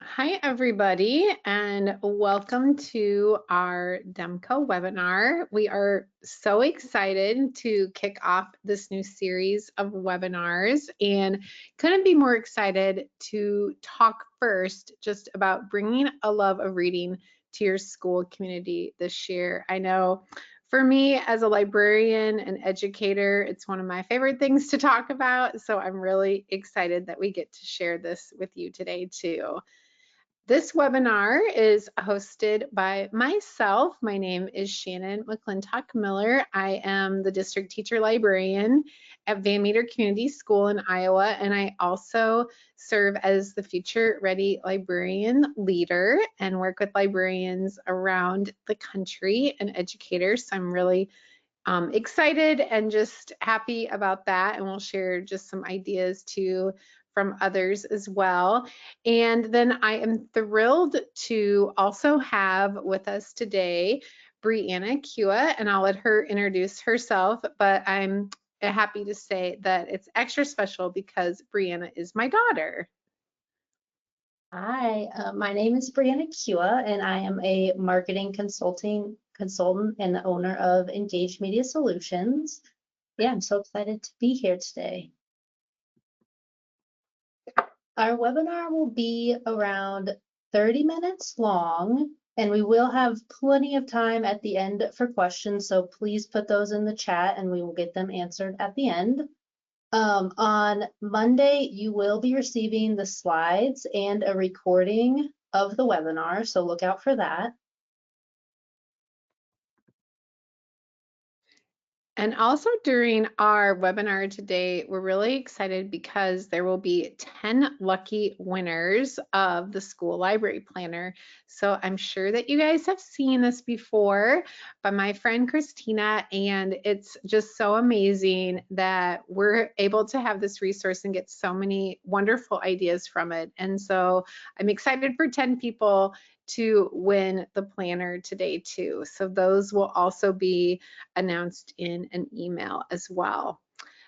Hi, everybody, and welcome to our Demco webinar. We are so excited to kick off this new series of webinars and couldn't be more excited to talk first just about bringing a love of reading to your school community this year. I know for me as a librarian and educator, it's one of my favorite things to talk about, so I'm really excited that we get to share this with you today too. This webinar is hosted by myself. My name is Shannon McClintock Miller. I am the district teacher librarian at Van Meter Community School in Iowa, and I also serve as the Future Ready Librarian Leader and work with librarians around the country and educators. So I'm really excited and just happy about that, and we'll share just some ideas too from others as well. And then I am thrilled to also have with us today Brianna Kua, and I'll let her introduce herself, but I'm happy to say that it's extra special because Brianna is my daughter. Hi, my name is Brianna Kua, and I am a marketing consultant and the owner of Engaged Media Solutions. Yeah, I'm so excited to be here today. Our webinar will be around 30 minutes long, and we will have plenty of time at the end for questions, so please put those in the chat and we will get them answered at the end. On Monday, you will be receiving the slides and a recording of the webinar, so look out for that. And also during our webinar today, we're really excited because there will be 10 lucky winners of the school library planner. So I'm sure that you guys have seen this before by my friend Christina, and it's just so amazing that we're able to have this resource and get so many wonderful ideas from it. And so I'm excited for 10 people to win the planner today too. So those will also be announced in an email as well.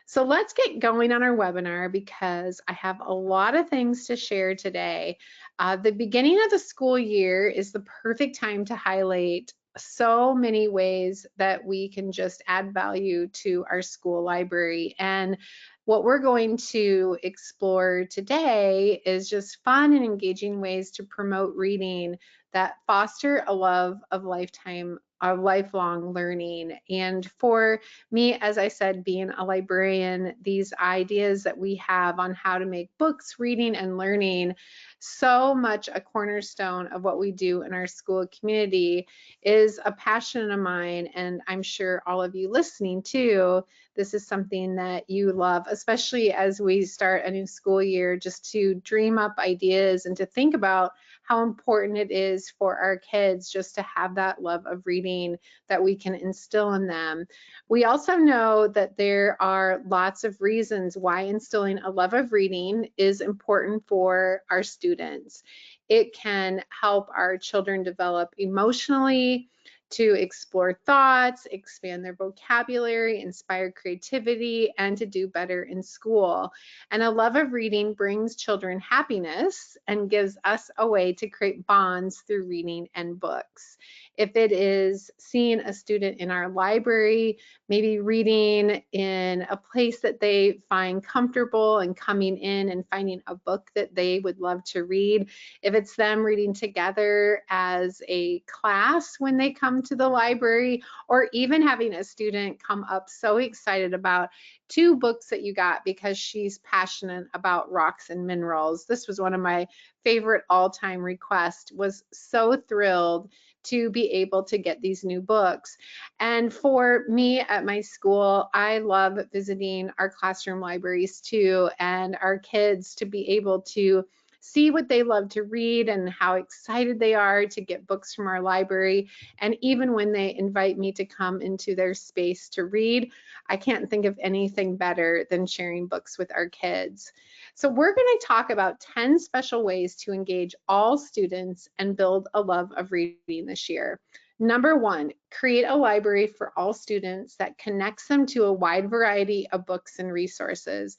So let's get going on our webinar because I have a lot of things to share today. The beginning of the school year is the perfect time to highlight so many ways that we can just add value to our school library. And what we're going to explore today is just fun and engaging ways to promote reading that foster a love of lifelong learning. And for me, as I said, being a librarian, these ideas that we have on how to make books, reading, and learning so much a cornerstone of what we do in our school community is a passion of mine, and I'm sure all of you listening too, this is something that you love, especially as we start a new school year, just to dream up ideas and to think about how important it is for our kids just to have that love of reading that we can instill in them. We also know that there are lots of reasons why instilling a love of reading is important for our students. It can help our children develop emotionally, to explore thoughts, expand their vocabulary, inspire creativity, and to do better in school. And a love of reading brings children happiness and gives us a way to create bonds through reading and books. If it is seeing a student in our library, maybe reading in a place that they find comfortable and coming in and finding a book that they would love to read, if it's them reading together as a class when they come to the library, or even having a student come up so excited about 2 books that you got because she's passionate about rocks and minerals. This was one of my favorite all-time requests. Was so thrilled to be able to get these new books. And for me at my school, I love visiting our classroom libraries too, and our kids to be able to see what they love to read and how excited they are to get books from our library. And even when they invite me to come into their space to read, I can't think of anything better than sharing books with our kids. So we're going to talk about 10 special ways to engage all students and build a love of reading this year. Number 1, create a library for all students that connects them to a wide variety of books and resources.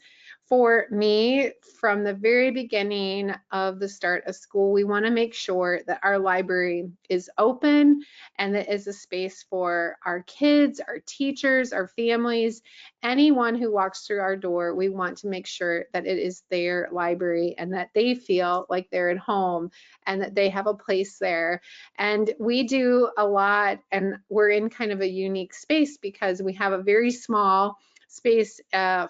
For me, from the very beginning of the start of school, we want to make sure that our library is open and that is a space for our kids, our teachers, our families, anyone who walks through our door. We want to make sure that it is their library and that they feel like they're at home and that they have a place there. And we do a lot, and we're in kind of a unique space because we have a very small space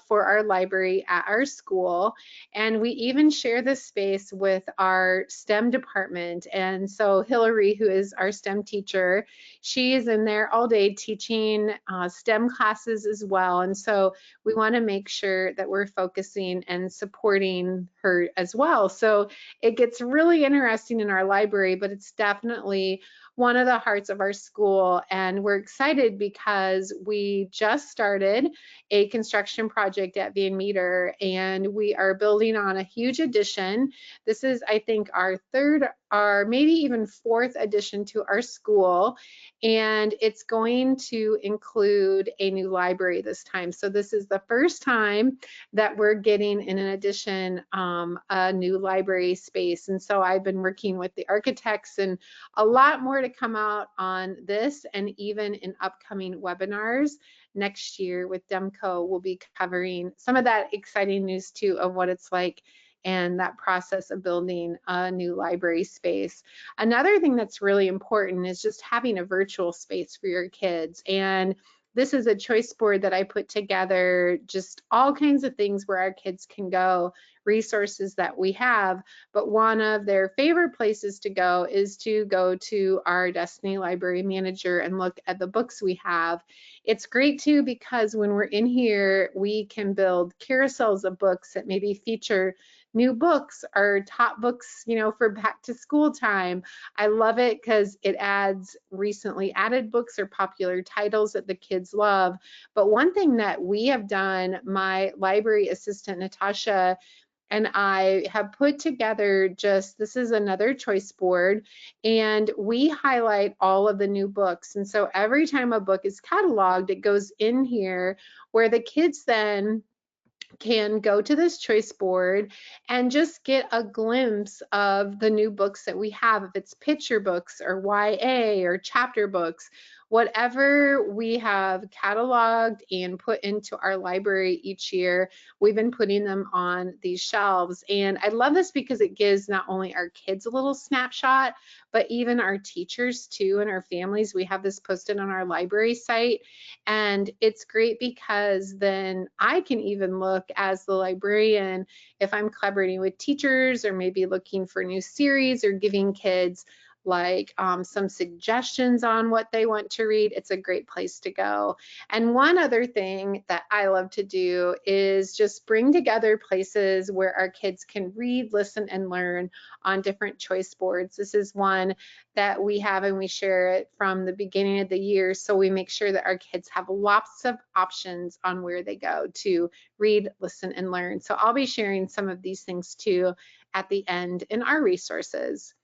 for our library at our school, and we even share this space with our STEM department. And so Hillary, who is our STEM teacher, she is in there all day teaching STEM classes as well. And so we want to make sure that we're focusing and supporting her as well. So it gets really interesting in our library, but it's definitely one of the hearts of our school. And we're excited because we just started a construction project at Van Meter, and we are building on a huge addition. This is, I think, our third or maybe even fourth addition to our school, and it's going to include a new library this time. So this is the first time that we're getting in an addition a new library space. And so I've been working with the architects, and a lot more to come out on this, and even in upcoming webinars next year with Demco, we'll be covering some of that exciting news too of what it's like and that process of building a new library space. Another thing that's really important is just having a virtual space for your kids. And this is a choice board that I put together, just all kinds of things where our kids can go, resources that we have. But one of their favorite places to go is to go to our Destiny Library Manager and look at the books we have. It's great too because when we're in here, we can build carousels of books that maybe feature new books or top books, you know, for back to school time. I love it because it adds recently added books or popular titles that the kids love. But one thing that we have done, my library assistant, Natasha, and I have put together just, this is another choice board, and we highlight all of the new books. And so every time a book is cataloged, it goes in here where the kids then can go to this choice board and just get a glimpse of the new books that we have, if it's picture books or YA or chapter books, whatever we have cataloged and put into our library each year, we've been putting them on these shelves. And I love this because it gives not only our kids a little snapshot, but even our teachers too and our families. We have this posted on our library site, and it's great because then I can even look as the librarian if I'm collaborating with teachers or maybe looking for new series or giving kids like some suggestions on what they want to read. It's a great place to go. And one other thing that I love to do is just bring together places where our kids can read, listen, and learn on different choice boards. This is one that we have, and we share it from the beginning of the year, so we make sure that our kids have lots of options on where they go to read, listen, and learn. So I'll be sharing some of these things too at the end in our resources.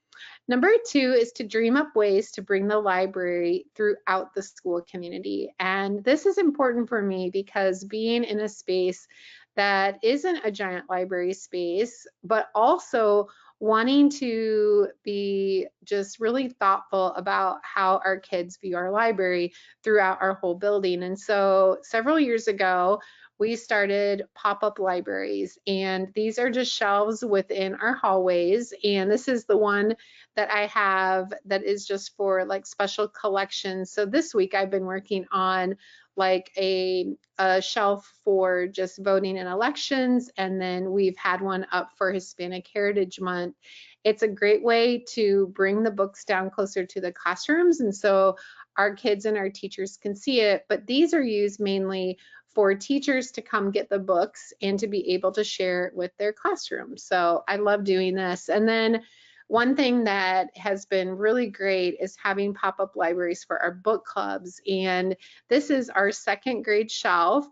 Number two is to dream up ways to bring the library throughout the school community. And this is important for me because being in a space that isn't a giant library space, but also wanting to be just really thoughtful about how our kids view our library throughout our whole building. And so several years ago, we started pop-up libraries, and these are just shelves within our hallways. And this is the one that I have that is just for like special collections. So this week I've been working on like a shelf for just voting in elections, and then we've had one up for Hispanic Heritage Month. It's a great way to bring the books down closer to the classrooms, and so our kids and our teachers can see it, but these are used mainly for teachers to come get the books and to be able to share it with their classroom. So I love doing this. And then one thing that has been really great is having pop-up libraries for our book clubs. And this is our second grade shelf.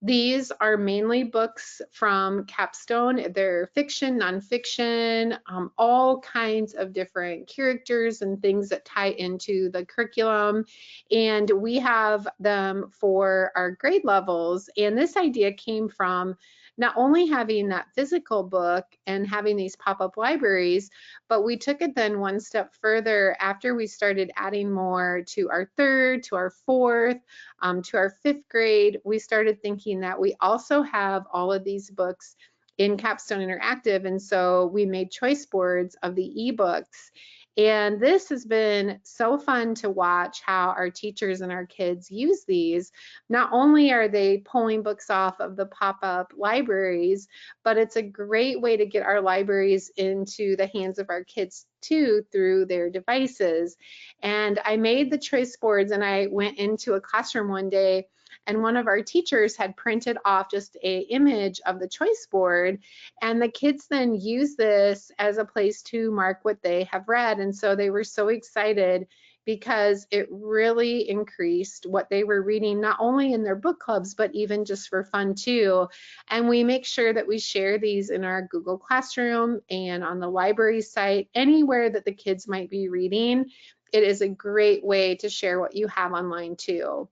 These are mainly books from Capstone. They're fiction, nonfiction, all kinds of different characters and things that tie into the curriculum. And we have them for our grade levels. And this idea came from not only having that physical book and having these pop-up libraries, but we took it then one step further after we started adding more to our third, to our fourth, to our fifth grade. We started thinking that we also have all of these books in Capstone Interactive, and so we made choice boards of the ebooks. And this has been so fun to watch how our teachers and our kids use these. Not only are they pulling books off of the pop-up libraries, but it's a great way to get our libraries into the hands of our kids too through their devices. And I made the choice boards, and I went into a classroom one day, and one of our teachers had printed off just a image of the choice board, and the kids then use this as a place to mark what they have read. And so they were so excited because it really increased what they were reading, not only in their book clubs, but even just for fun too. And we make sure that we share these in our Google Classroom and on the library site, anywhere that the kids might be reading. It is a great way to share what you have online too.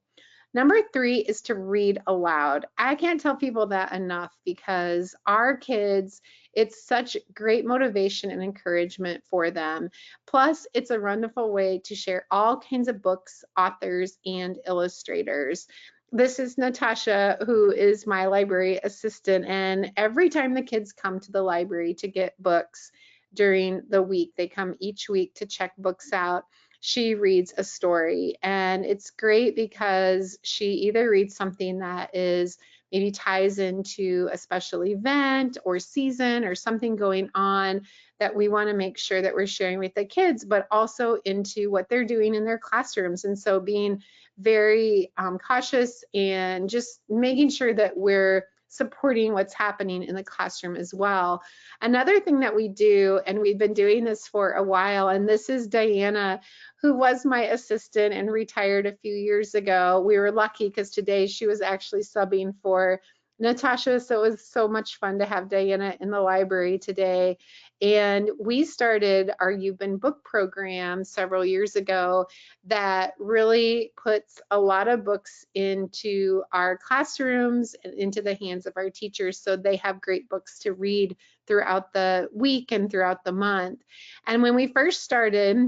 Number 3 is to read aloud. I can't tell people that enough because our kids, it's such great motivation and encouragement for them. Plus, it's a wonderful way to share all kinds of books, authors, and illustrators. This is Natasha, who is my library assistant, and every time the kids come to the library to get books during the week, they come each week to check books out, she reads a story. And it's great because she either reads something that is maybe ties into a special event or season or something going on that we want to make sure that we're sharing with the kids, but also into what they're doing in their classrooms. And so being very cautious and just making sure that we're supporting what's happening in the classroom as well. Another thing that we do, and we've been doing this for a while, and this is Diana, who was my assistant and retired a few years ago. We were lucky because today she was actually subbing for Natasha, so it was so much fun to have Diana in the library today. And we started our You've Been Book program several years ago that really puts a lot of books into our classrooms and into the hands of our teachers so they have great books to read throughout the week and throughout the month. And when we first started,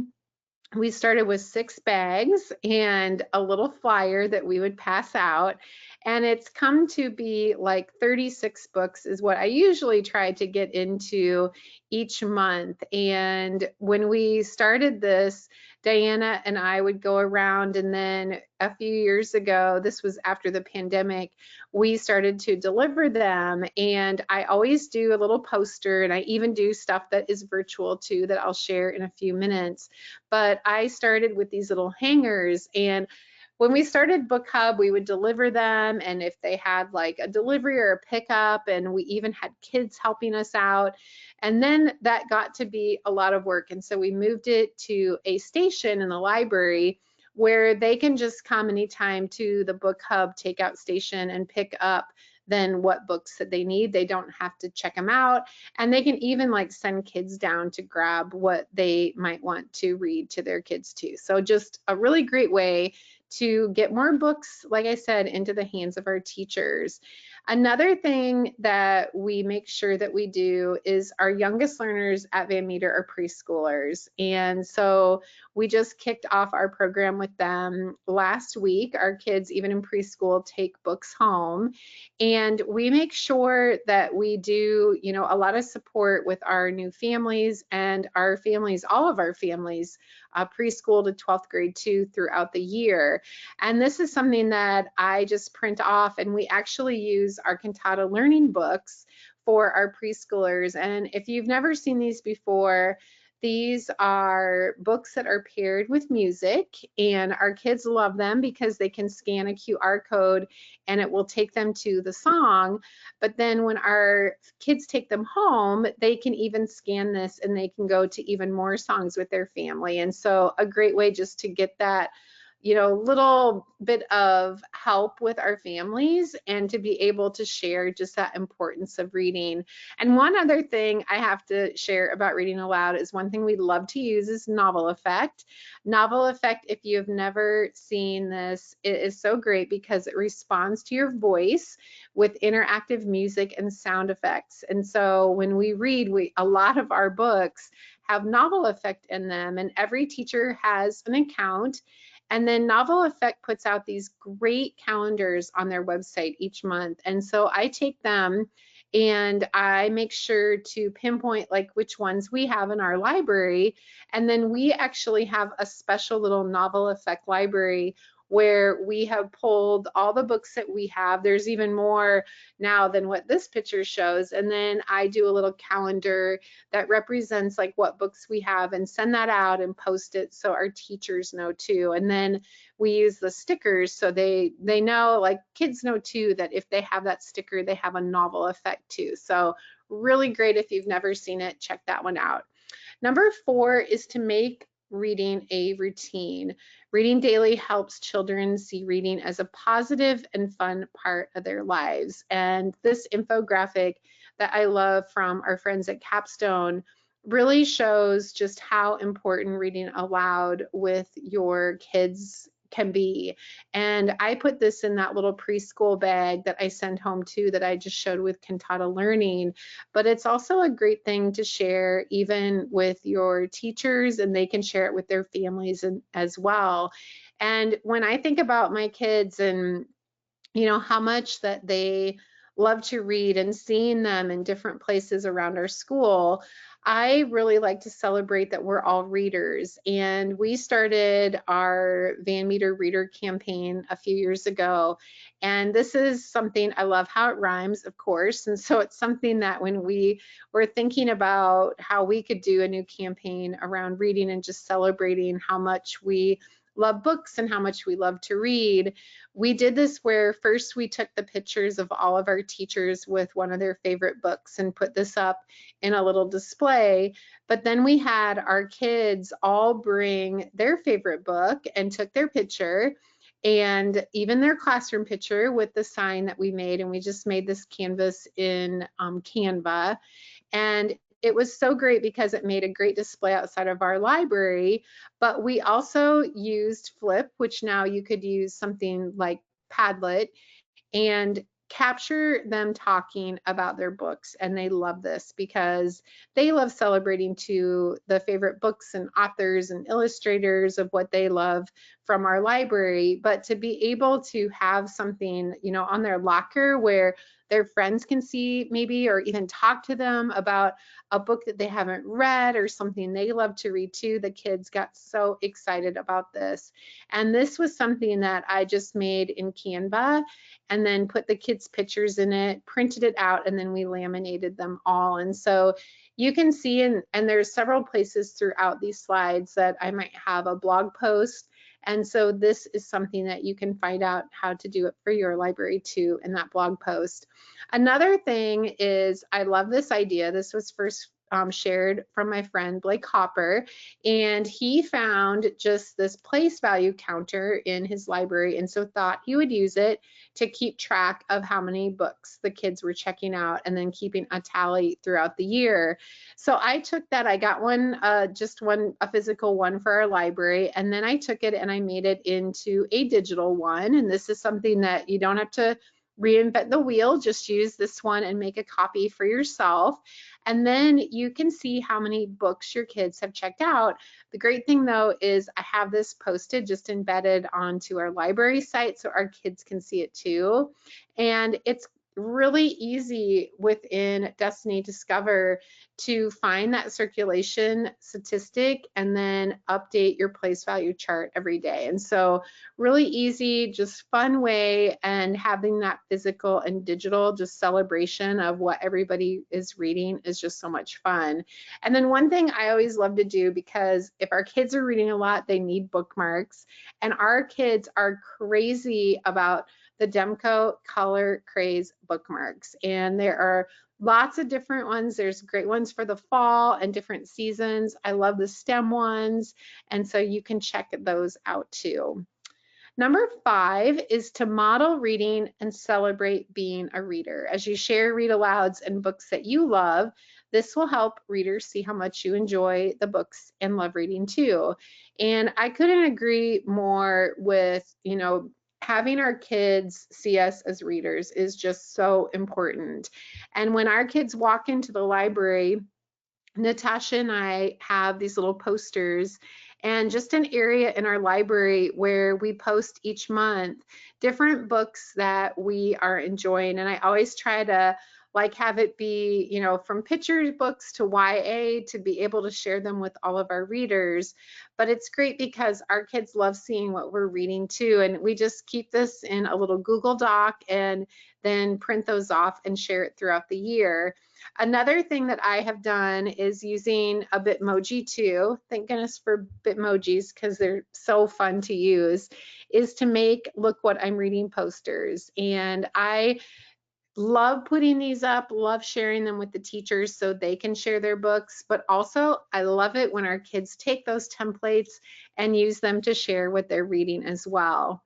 we started with 6 bags and a little flyer that we would pass out. And it's come to be like 36 books is what I usually try to get into each month. And when we started this, Diana and I would go around, and then a few years ago, this was after the pandemic, we started to deliver them. And I always do a little poster, and I even do stuff that is virtual too that I'll share in a few minutes. But I started with these little hangers, and when we started Book Hub, we would deliver them, and if they had like a delivery or a pickup, and we even had kids helping us out. And then that got to be a lot of work, and so we moved it to a station in the library where they can just come anytime to the Book Hub takeout station and pick up then what books that they need. They don't have to check them out, and they can even like send kids down to grab what they might want to read to their kids too. So just a really great way to get more books, like I said, into the hands of our teachers. Another thing that we make sure that we do is our youngest learners at Van Meter are preschoolers. And so we just kicked off our program with them last week. Our kids, even in preschool, take books home. And we make sure that we do, you know, a lot of support with our new families and our families, all of our families, preschool to 12th grade too, throughout the year. And this is something that I just print off, and we actually use our Cantata learning books for our preschoolers. And if you've never seen these before, these are books that are paired with music, and our kids love them because they can scan a QR code and it will take them to the song. But then when our kids take them home, they can even scan this and they can go to even more songs with their family. And so a great way just to get that little bit of help with our families and to be able to share just that importance of reading. And one other thing I have to share about reading aloud is one thing we love to use is novel effect. Novel effect, if you have never seen this, it is so great because it responds to your voice with interactive music and sound effects. And so when we read, a lot of our books have novel effect in them, and every teacher has an account. And then Novel Effect puts out these great calendars on their website each month. And so I take them and I make sure to pinpoint like which ones we have in our library. And then we actually have a special little Novel Effect library where we have pulled all the books that we have. There's even more now than what this picture shows. And then I do a little calendar that represents like what books we have and send that out and post it so our teachers know too. And then we use the stickers so they know, like kids know too, that if they have that sticker, they have a novel effect too. So really great. If you've never seen it, check that one out. Number 4 is to make reading a routine. Reading daily helps children see reading as a positive and fun part of their lives. And this infographic that I love from our friends at Capstone really shows just how important reading aloud with your kids can be. And I put this in that little preschool bag that I send home too, that I just showed with Cantata Learning. But it's also a great thing to share even with your teachers, and they can share it with their families as well. And when I think about my kids and how much that they love to read and seeing them in different places around our school, I really like to celebrate that we're all readers. And we started our Van Meter Reader campaign a few years ago. And this is something I love how it rhymes, of course. And so it's something that when we were thinking about how we could do a new campaign around reading and just celebrating how much we love books and how much we love to read, we did this where first we took the pictures of all of our teachers with one of their favorite books and put this up in a little display. But then we had our kids all bring their favorite book and took their picture and even their classroom picture with the sign that we made. And we just made this canvas in Canva. And it was so great because it made a great display outside of our library, but we also used Flip, which now you could use something like Padlet, and capture them talking about their books. And they love this because they love celebrating to the favorite books and authors and illustrators of what they love from our library. But to be able to have something, on their locker where their friends can see maybe, or even talk to them about a book that they haven't read or something they love to read too. The kids got so excited about this. And this was something that I just made in Canva and then put the kids' pictures in it, printed it out, and then we laminated them all. And so you can see, and there's several places throughout these slides that I might have a blog post. And so this is something that you can find out how to do it for your library too in that blog post. Another thing is, I love this idea. This was first shared from my friend Blake Hopper, and he found just this place value counter in his library, and so thought he would use it to keep track of how many books the kids were checking out and then keeping a tally throughout the year. So I took that, I got one, just one, a physical one for our library, and then I took it and I made it into a digital one. And this is something that you don't have to reinvent the wheel, just use this one and make a copy for yourself. And then you can see how many books your kids have checked out. The great thing though is I have this posted, just embedded onto our library site so our kids can see it too. And it's really easy within Destiny Discover to find that circulation statistic and then update your place value chart every day. And so really easy, just fun way, and having that physical and digital just celebration of what everybody is reading is just so much fun. And then one thing I always love to do, because if our kids are reading a lot, they need bookmarks, and our kids are crazy about the Demco Color Craze bookmarks. And there are lots of different ones. There's great ones for the fall and different seasons. I love the STEM ones. And so you can check those out too. Number 5 is to model reading and celebrate being a reader. As you share read alouds and books that you love, this will help readers see how much you enjoy the books and love reading too. And I couldn't agree more with, having our kids see us as readers is just so important. And when our kids walk into the library, Natasha and I have these little posters and just an area in our library where we post each month different books that we are enjoying. And I always try to like have it be, from picture books to YA to be able to share them with all of our readers. But it's great because our kids love seeing what we're reading too. And we just keep this in a little Google Doc and then print those off and share it throughout the year. Another thing that I have done is using a Bitmoji too. Thank goodness for Bitmojis because they're so fun to use, is to make look what I'm reading posters. And I love putting these up, love sharing them with the teachers so they can share their books, but also I love it when our kids take those templates and use them to share what they're reading as well.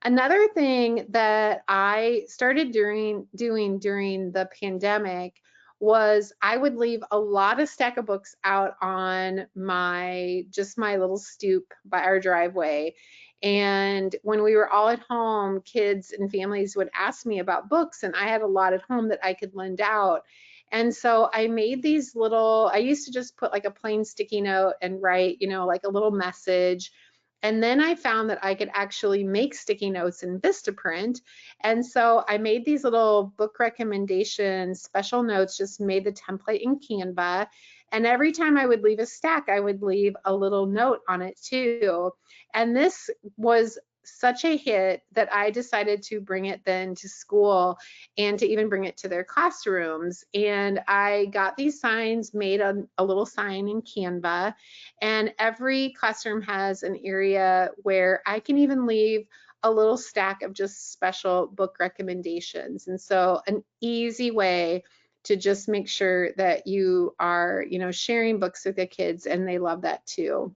Another thing that I started doing during the pandemic was I would leave a lot of stack of books out on my little stoop by our driveway. And when we were all at home, kids and families would ask me about books, and I had a lot at home that I could lend out. And so I made these I used to just put like a plain sticky note and write, like a little message. And then I found that I could actually make sticky notes in Vistaprint. And so I made these little book recommendations, special notes, just made the template in Canva. And every time I would leave a stack, I would leave a little note on it too. And this was such a hit that I decided to bring it then to school and to even bring it to their classrooms. And I got these signs, made a little sign in Canva, and every classroom has an area where I can even leave a little stack of just special book recommendations. And so an easy way to just make sure that you are, sharing books with the kids and they love that too.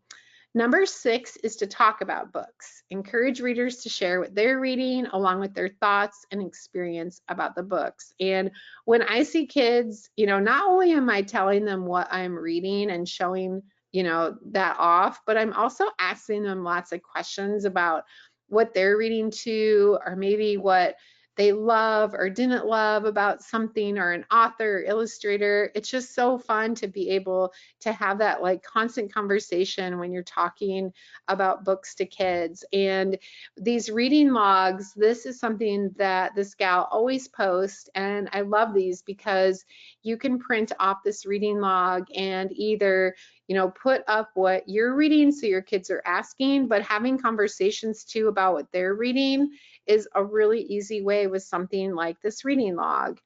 Number 6 is to talk about books. Encourage readers to share what they're reading along with their thoughts and experience about the books. And when I see kids, not only am I telling them what I'm reading and showing, that off, but I'm also asking them lots of questions about what they're reading too, or maybe what they love or didn't love about something or an author or illustrator. It's just so fun to be able to have that like constant conversation when you're talking about books to kids. And these reading logs, this is something that this gal always posts, and I love these because you can print off this reading log and either put up what you're reading so your kids are asking, but having conversations too about what they're reading is a really easy way with something like this reading log.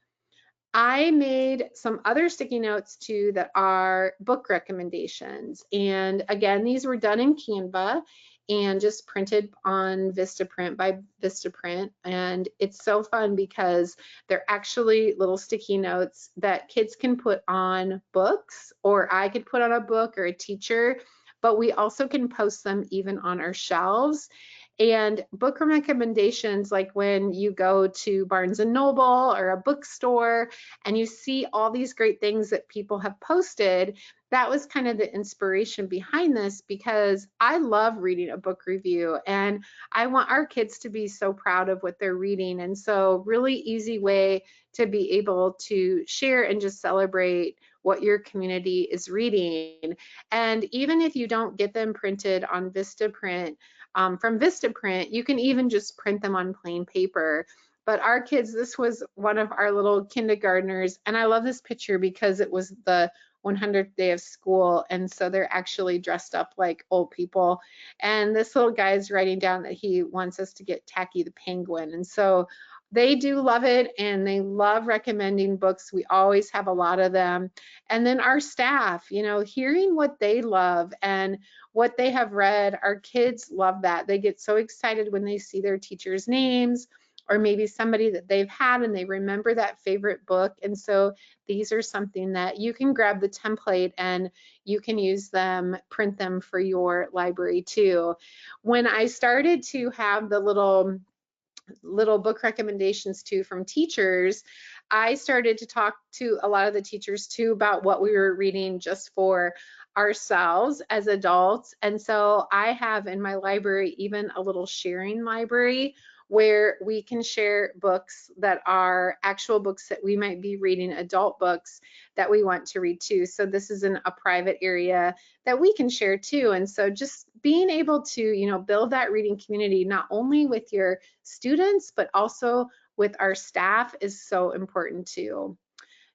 I made some other sticky notes too that are book recommendations. And again, these were done in Canva and just printed on Vistaprint by Vistaprint. And it's so fun because they're actually little sticky notes that kids can put on books, or I could put on a book or a teacher, but we also can post them even on our shelves. And book recommendations, like when you go to Barnes and Noble or a bookstore and you see all these great things that people have posted, that was kind of the inspiration behind this, because I love reading a book review and I want our kids to be so proud of what they're reading. And so really easy way to be able to share and just celebrate what your community is reading. And even if you don't get them printed on Vistaprint, from Vistaprint, you can even just print them on plain paper. But our kids, this was one of our little kindergartners, and I love this picture because it was the 100th day of school, and so they're actually dressed up like old people. And this little guy is writing down that he wants us to get Tacky the Penguin, and so they do love it, and they love recommending books. We always have a lot of them. And then our staff, hearing what they love and what they have read, our kids love that. They get so excited when they see their teachers' names or maybe somebody that they've had and they remember that favorite book. And so these are something that you can grab the template and you can use them, print them for your library too. When I started to have the little book recommendations too from teachers, I started to talk to a lot of the teachers too about what we were reading just for ourselves as adults. And so I have in my library even a little sharing library where we can share books that are actual books that we might be reading, adult books that we want to read too. So this is in a private area that we can share too. And so just being able to, build that reading community, not only with your students, but also with our staff is so important too.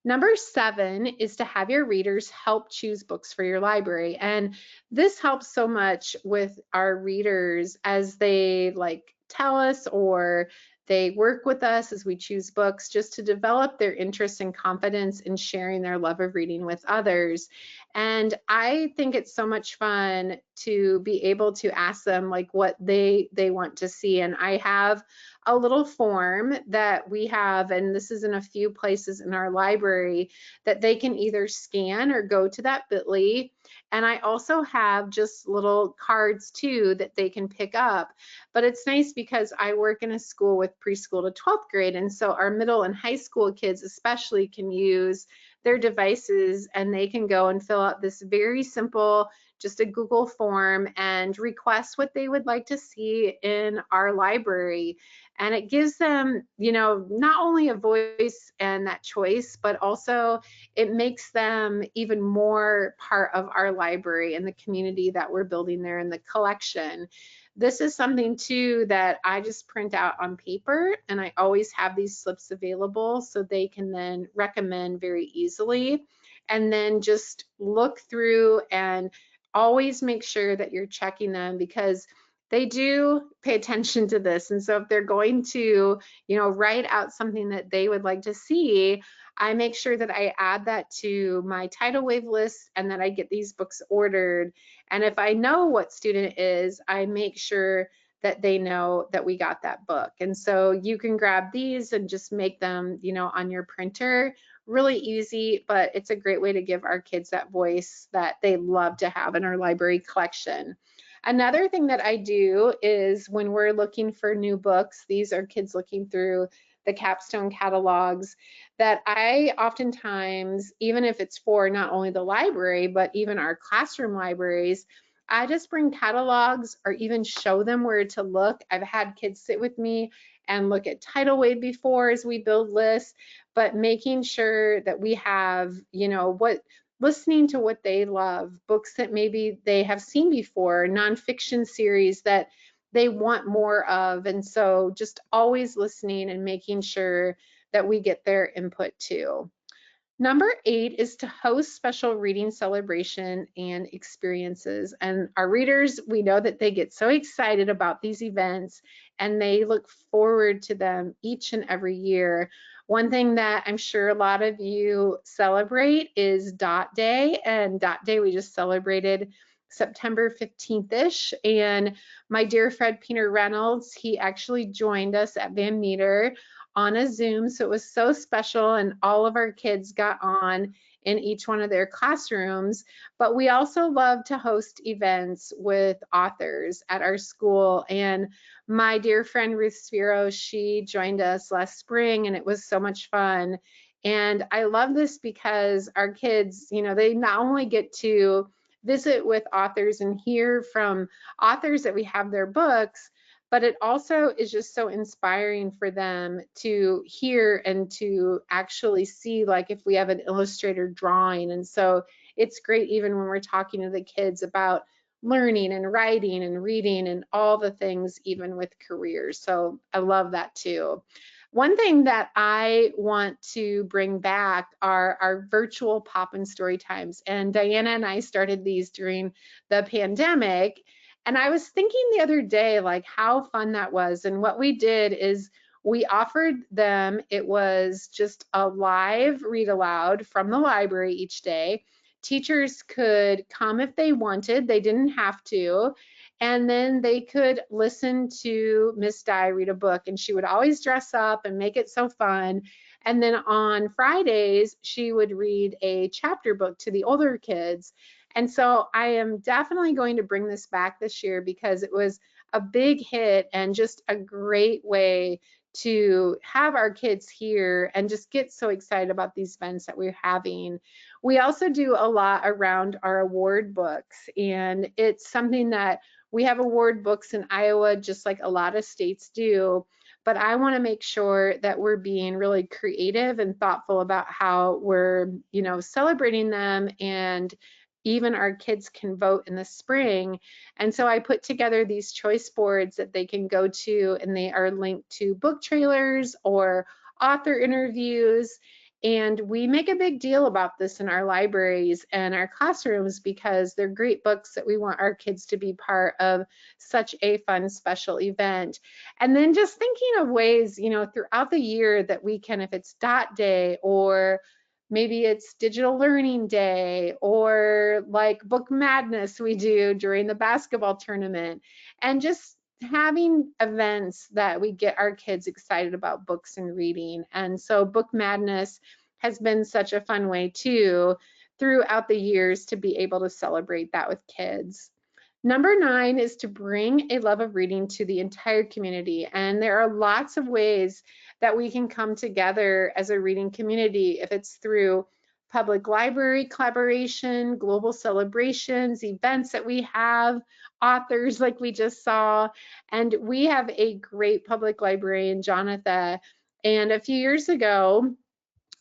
Number 7 is to have your readers help choose books for your library. And this helps so much with our readers as they tell us or they work with us as we choose books just to develop their interest and confidence in sharing their love of reading with others. And I think it's so much fun to be able to ask them what they want to see. And I have a little form that we have, and this is in a few places in our library, that they can either scan or go to that bit.ly. And I also have just little cards too that they can pick up. But it's nice because I work in a school with preschool to 12th grade, and so our middle and high school kids especially can use their devices and they can go and fill out this very simple, just a Google form and request what they would like to see in our library. And it gives them, not only a voice and that choice, but also it makes them even more part of our library and the community that we're building there in the collection. This is something too that I just print out on paper, and I always have these slips available so they can then recommend very easily. And then just look through and always make sure that you're checking them because they do pay attention to this. And so if they're going to, write out something that they would like to see, I make sure that I add that to my tidal wave list and that I get these books ordered. And if I know what student it is, I make sure that they know that we got that book. And so you can grab these and just make them, on your printer. Really easy, but it's a great way to give our kids that voice that they love to have in our library collection. Another thing that I do is when we're looking for new books, these are kids looking through the capstone catalogs, that I oftentimes, even if it's for not only the library, but even our classroom libraries, I just bring catalogs or even show them where to look. I've had kids sit with me and look at tidal wave before as we build lists, but making sure that we have, listening to what they love, books that maybe they have seen before, nonfiction series that they want more of. And so just always listening and making sure that we get their input too. Number 8 is to host special reading celebration and experiences. And our readers, we know that they get so excited about these events and they look forward to them each and every year. One thing that I'm sure a lot of you celebrate is Dot Day. And Dot Day, we just celebrated September 15th-ish. And my dear friend Peter Reynolds, he actually joined us at Van Meter on a Zoom. So it was so special, and all of our kids got on in each one of their classrooms. But we also love to host events with authors at our school. And my dear friend Ruth Sphero, she joined us last spring, and it was so much fun. And I love this because our kids, they not only get to visit with authors and hear from authors that we have their books, but it also is just so inspiring for them to hear and to actually see, if we have an illustrator drawing. And so it's great even when we're talking to the kids about learning and writing and reading and all the things, even with careers. So I love that too. One thing that I want to bring back are our virtual pop-in story times. And Diana and I started these during the pandemic. And I was thinking the other day, how fun that was. And what we did is we offered them, it was just a live read aloud from the library each day. Teachers could come if they wanted, they didn't have to. and then they could listen to Miss Di read a book, and she would always dress up and make it so fun. And then on Fridays, she would read a chapter book to the older kids. And so I am definitely going to bring this back this year because it was a big hit and just a great way to have our kids here and just get so excited about these events that we're having. We also do a lot around our award books, and it's something that we have award books in Iowa, just like a lot of states do. But I want to make sure that we're being really creative and thoughtful about how we're, celebrating them, and even our kids can vote in the spring. And so I put together these choice boards that they can go to, and they are linked to book trailers or author interviews. And we make a big deal about this in our libraries and our classrooms because they're great books that we want our kids to be part of such a fun special event. And then just thinking of ways, throughout the year that we can, if it's dot day, or maybe it's digital learning day, or like book madness we do during the basketball tournament, and just having events that we get our kids excited about books and reading. And so book madness has been such a fun way too throughout the years to be able to celebrate that with kids. Number 9 is to bring a love of reading to the entire community. And there are lots of ways that we can come together as a reading community, if it's through public library collaboration, global celebrations, events that we have, authors like we just saw. And we have a great public librarian, Jonathan. And a few years ago,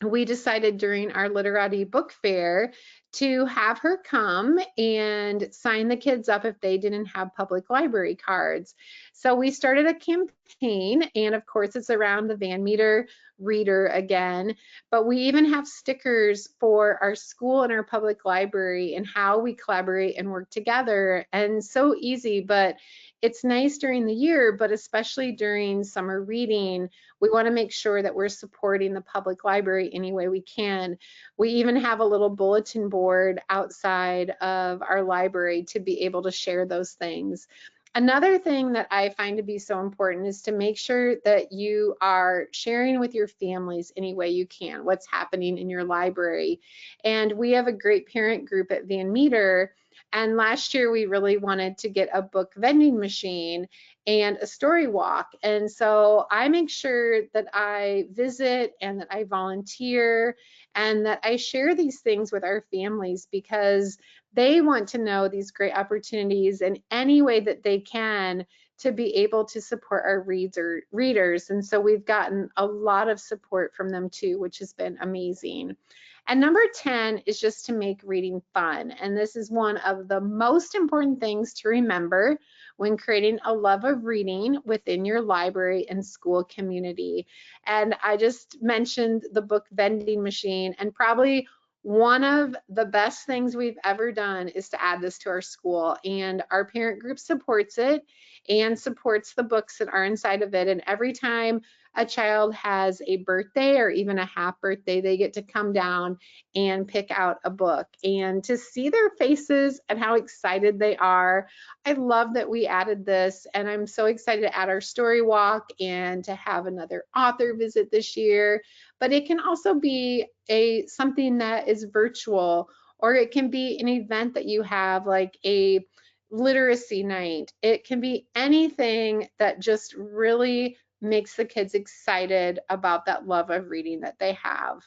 we decided during our literati book fair to have her come and sign the kids up if they didn't have public library cards. So we started a campaign, and of course it's around the Van Meter reader again, but we even have stickers for our school and our public library and how we collaborate and work together. And so easy, but it's nice during the year, but especially during summer reading, we want to make sure that we're supporting the public library any way we can. We even have a little bulletin board outside of our library to be able to share those things. Another thing that I find to be so important is to make sure that you are sharing with your families any way you can what's happening in your library. And we have a great parent group at Van Meter. And last year we really wanted to get a book vending machine and a story walk. And so I make sure that I visit and that I volunteer and that I share these things with our families because they want to know these great opportunities in any way that they can to be able to support our readers. And so we've gotten a lot of support from them too, which has been amazing. And number 10 is just to make reading fun. And this is one of the most important things to remember when creating a love of reading within your library and school community. And I just mentioned the book vending machine, and probably one of the best things we've ever done is to add this to our school, and our parent group supports it and supports the books that are inside of it. And every time a child has a birthday or even a half birthday, they get to come down and pick out a book, and to see their faces and how excited they are. I love that we added this, and I'm so excited to add our story walk and to have another author visit this year. But it can also be something that is virtual, or it can be an event that you have like a literacy night. It can be anything that just really makes the kids excited about that love of reading that they have.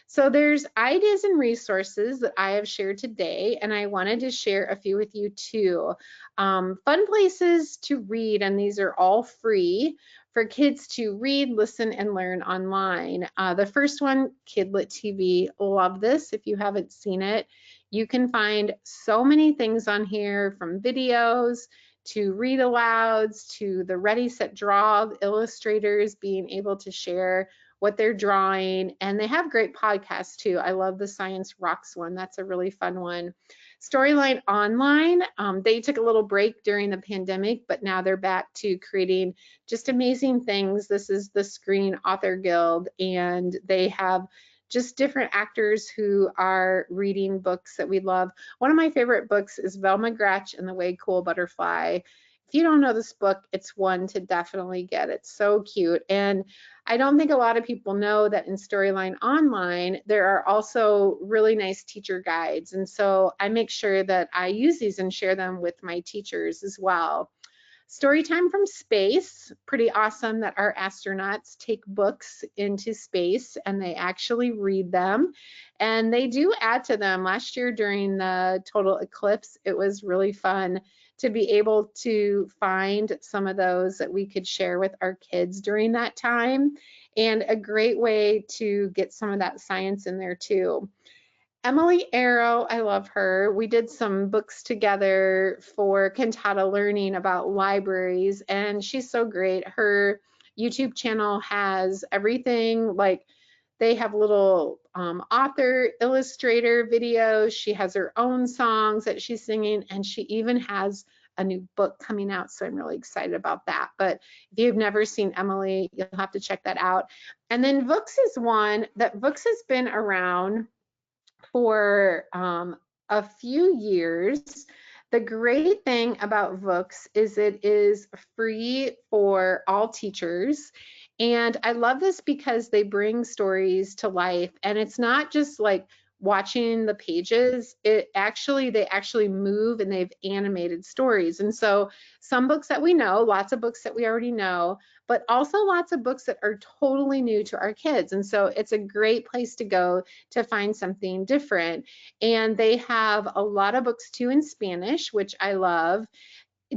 So there's ideas and resources that I have shared today, and I wanted to share a few with you too. Fun places to read, and these are all free for kids to read, listen, and learn online. The first one, Kidlit TV. Love this if you haven't seen it. You can find so many things on here, from videos to read alouds to the Ready, Set, Draw illustrators being able to share what they're drawing. And they have great podcasts too. I love the Science Rocks one. That's a really fun one. Storyline Online, they took a little break during the pandemic, but now they're back to creating just amazing things. This is the Screen Author Guild, and they have just different actors who are reading books that we love. One of my favorite books is Velma Gretch and the Way Cool Butterfly. If you don't know this book, it's one to definitely get. It's so cute. And I don't think a lot of people know that in Storyline Online, there are also really nice teacher guides. And so I make sure that I use these and share them with my teachers as well. Storytime from space, pretty awesome that our astronauts take books into space and they actually read them. And they do add to them. Last year during the total eclipse, it was really fun to be able to find some of those that we could share with our kids during that time, and a great way to get some of that science in there too. Emily Arrow, I love her. We did some books together for Cantata Learning about libraries, and she's so great. Her YouTube channel has everything, like they have little author, illustrator videos. She has her own songs that she's singing, and she even has a new book coming out, so I'm really excited about that. But if you've never seen Emily, you'll have to check that out. And then Vooks is one that Vooks has been around for a few years. The great thing about Vooks is it is free for all teachers. And I love this because they bring stories to life, and it's not just like watching the pages. They actually move, and they've animated stories. And so some books that we know, lots of books that we already know, but also lots of books that are totally new to our kids. And so it's a great place to go to find something different. And they have a lot of books too in Spanish, which I love.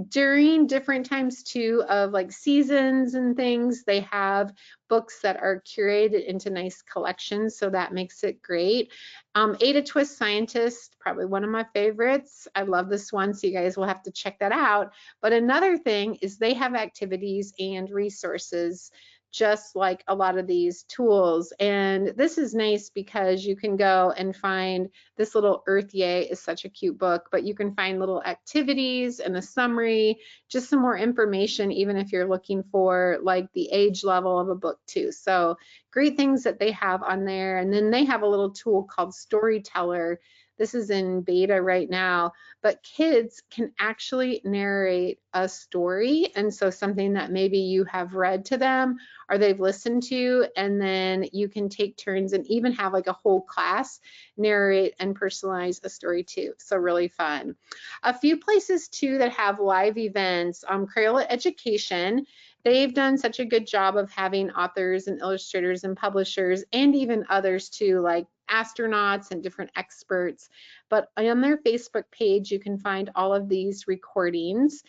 During different times too of like seasons and things, they have books that are curated into nice collections, so that makes it great. Ada Twist Scientist, probably one of my favorites. I love this one, so you guys will have to check that out. But another thing is they have activities and resources just like a lot of these tools. And this is nice because you can go and find this little Earth Yay is such a cute book, but you can find little activities and a summary, just some more information, even if you're looking for like the age level of a book too. So great things that they have on there. And then they have a little tool called Storyteller. This is in beta right now, but kids can actually narrate a story. And so something that maybe you have read to them or they've listened to, and then you can take turns and even have like a whole class narrate and personalize a story too. So really fun. A few places too that have live events, Crayola Education, they've done such a good job of having authors and illustrators and publishers and even others too, like astronauts and different experts. But on their Facebook page, you can find all of these recordings.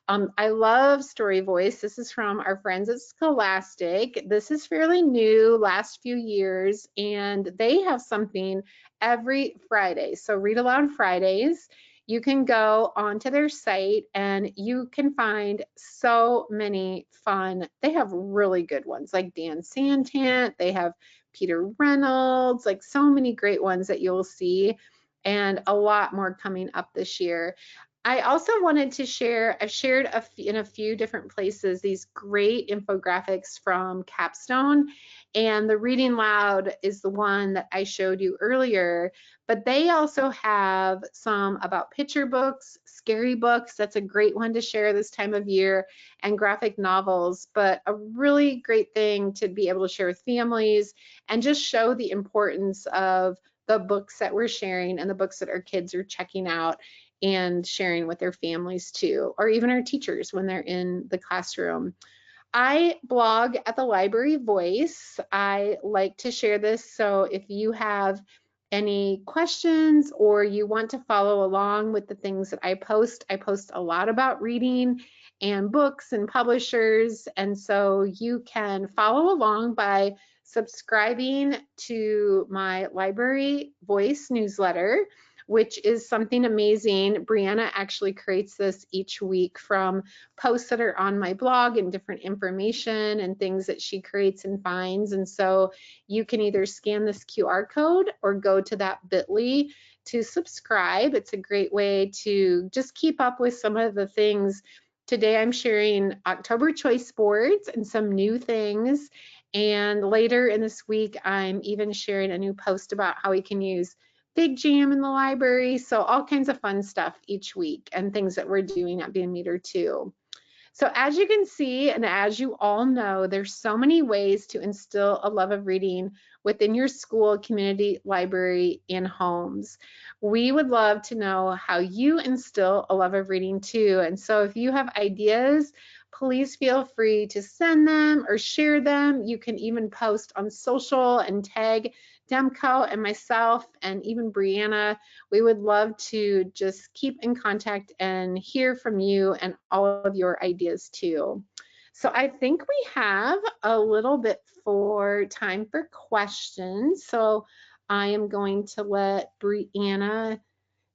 I love Story Voice. This is from our friends at Scholastic. This is fairly new, last few years, and they have something every Friday. So Read Aloud Fridays. You can go onto their site and you can find so many fun. They have really good ones like Dan Santant. They have Peter Reynolds, like so many great ones that you'll see, and a lot more coming up this year. I also wanted to share, I've shared in a few different places these great infographics from Capstone, and the Reading Loud is the one that I showed you earlier, but they also have some about picture books, scary books, that's a great one to share this time of year, and graphic novels, but a really great thing to be able to share with families and just show the importance of the books that we're sharing and the books that our kids are checking out and sharing with their families too, or even our teachers when they're in the classroom. I blog at the Library Voice. I like to share this, so if you have any questions or you want to follow along with the things that I post a lot about reading and books and publishers, and so you can follow along by subscribing to my Library Voice newsletter, which is something amazing. Brianna actually creates this each week from posts that are on my blog and different information and things that she creates and finds. And so you can either scan this QR code or go to that bit.ly to subscribe. It's a great way to just keep up with some of the things. Today I'm sharing October choice boards and some new things. And later in this week, I'm even sharing a new post about how we can use Big Jam in the library. So all kinds of fun stuff each week and things that we're doing at Van Meter too. So as you can see, and as you all know, there's so many ways to instill a love of reading within your school, community, library, and homes. We would love to know how you instill a love of reading too. And so if you have ideas, please feel free to send them or share them. You can even post on social and tag Demco and myself and even Brianna. We would love to just keep in contact and hear from you and all of your ideas too. So I think we have a little bit for time for questions. So I am going to let Brianna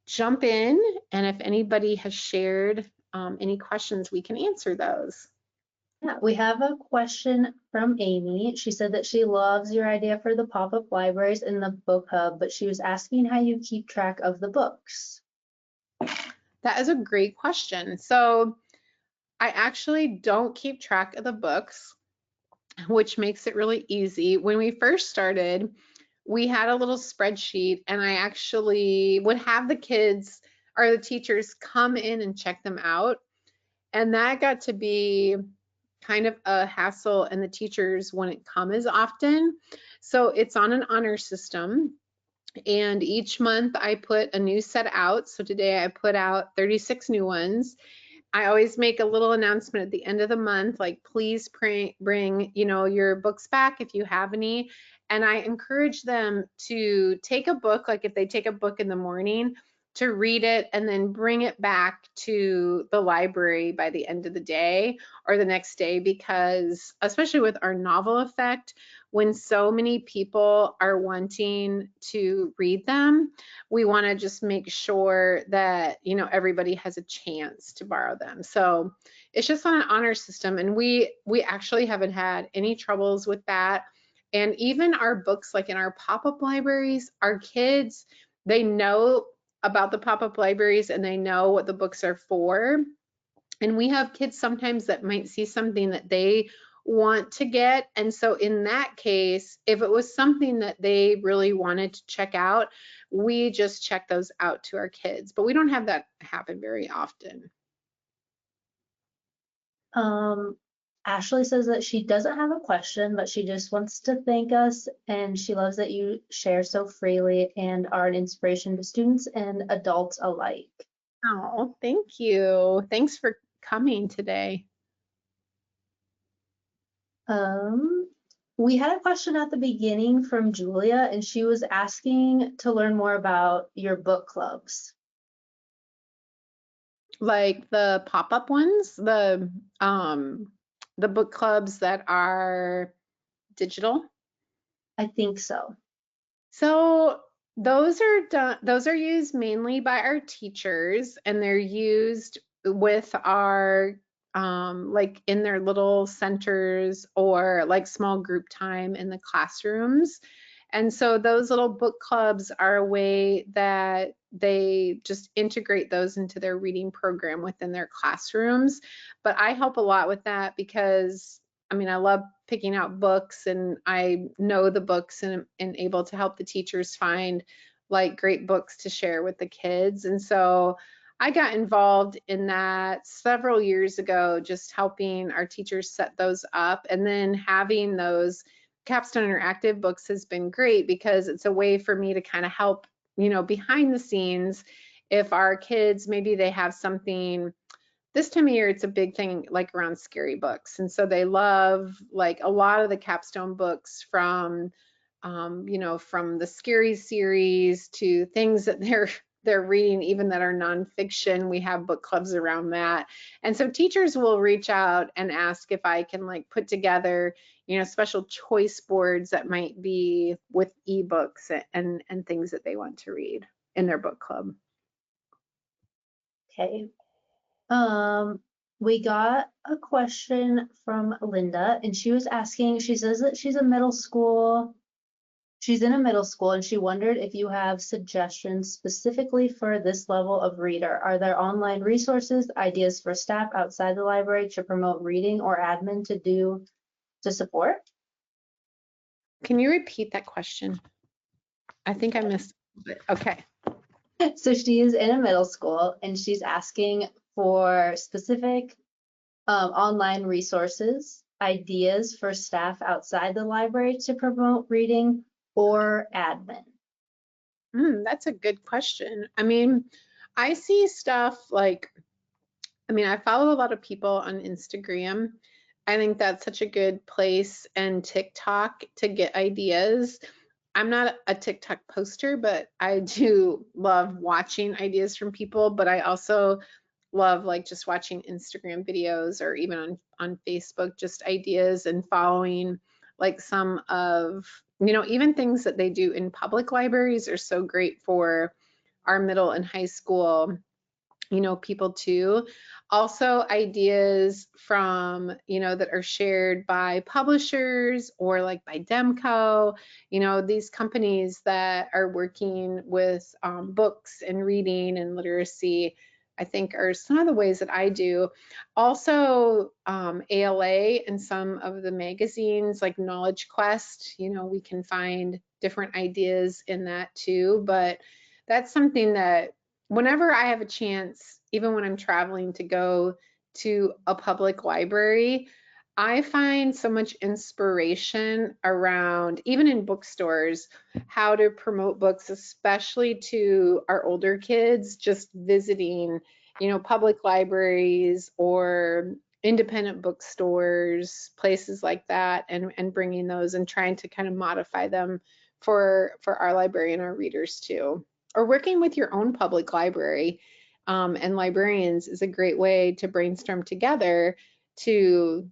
jump in, and if anybody has shared any questions, we can answer those. Yeah, we have a question from Amy. She said that she loves your idea for the pop-up libraries in the book hub, but she was asking how you keep track of the books. That is a great question. So I actually don't keep track of the books, which makes it really easy. When we first started, we had a little spreadsheet, and I actually would have the kids or the teachers come in and check them out. And that got to be kind of a hassle, and the teachers wouldn't come as often. So it's on an honor system. And each month I put a new set out. So today I put out 36 new ones. I always make a little announcement at the end of the month, like please bring, your books back if you have any. And I encourage them to take a book, like if they take a book in the morning, to read it and then bring it back to the library by the end of the day or the next day, because especially with our novel effect, when so many people are wanting to read them, we want to just make sure that everybody has a chance to borrow them. So it's just on an honor system, and we actually haven't had any troubles with that. And even our books, like in our pop-up libraries, our kids, they know about the pop-up libraries and they know what the books are for. And we have kids sometimes that might see something that they want to get. And so in that case, if it was something that they really wanted to check out, we just check those out to our kids. But we don't have that happen very often. Um, Ashley says that she doesn't have a question, but she just wants to thank us, and she loves that you share so freely and are an inspiration to students and adults alike. Oh, thank you. Thanks for coming today. Um, we had a question at the beginning from Julia, and she was asking to learn more about your book clubs. Like the pop-up ones, the book clubs that are digital. I think so. So those are used mainly by our teachers, and they're used with our like in their little centers or like small group time in the classrooms. And so those little book clubs are a way that they just integrate those into their reading program within their classrooms. But I help a lot with that because I mean, I love picking out books, and I know the books, and able to help the teachers find like great books to share with the kids. And so I got involved in that several years ago, just helping our teachers set those up. And then having those Capstone Interactive books has been great because it's a way for me to kind of help, behind the scenes. If our kids, maybe they have something this time of year, it's a big thing like around scary books. And so they love like a lot of the capstone books from, from the scary series to things that they're reading, even that are nonfiction. We have book clubs around that. And so teachers will reach out and ask if I can like put together, special choice boards that might be with ebooks and things that they want to read in their book club. Okay. We got a question from Linda, and she was asking, she says that she's in a middle school, and she wondered if you have suggestions specifically for this level of reader. Are there online resources, ideas for staff outside the library to promote reading or admin to support? Can you repeat that question? I think I missed it. Okay. So she is in a middle school and she's asking for specific online resources, ideas for staff outside the library to promote reading, or admin. That's a good question. I mean, I see stuff like, I mean, I follow a lot of people on Instagram. I think that's such a good place, and TikTok to get ideas. I'm not a TikTok poster, but I do love watching ideas from people, but I also love like just watching Instagram videos or even on Facebook, just ideas and following like some of, even things that they do in public libraries are so great for our middle and high school people too. Also ideas from, that are shared by publishers or like by Demco, these companies that are working with books and reading and literacy, I think are some of the ways that I do. Also, ALA and some of the magazines like Knowledge Quest, we can find different ideas in that too. But that's something that whenever I have a chance, even when I'm traveling to go to a public library, I find so much inspiration around, even in bookstores, how to promote books, especially to our older kids, just visiting, public libraries or independent bookstores, places like that, and bringing those and trying to kind of modify them for our library and our readers too, or working with your own public library and librarians is a great way to brainstorm together to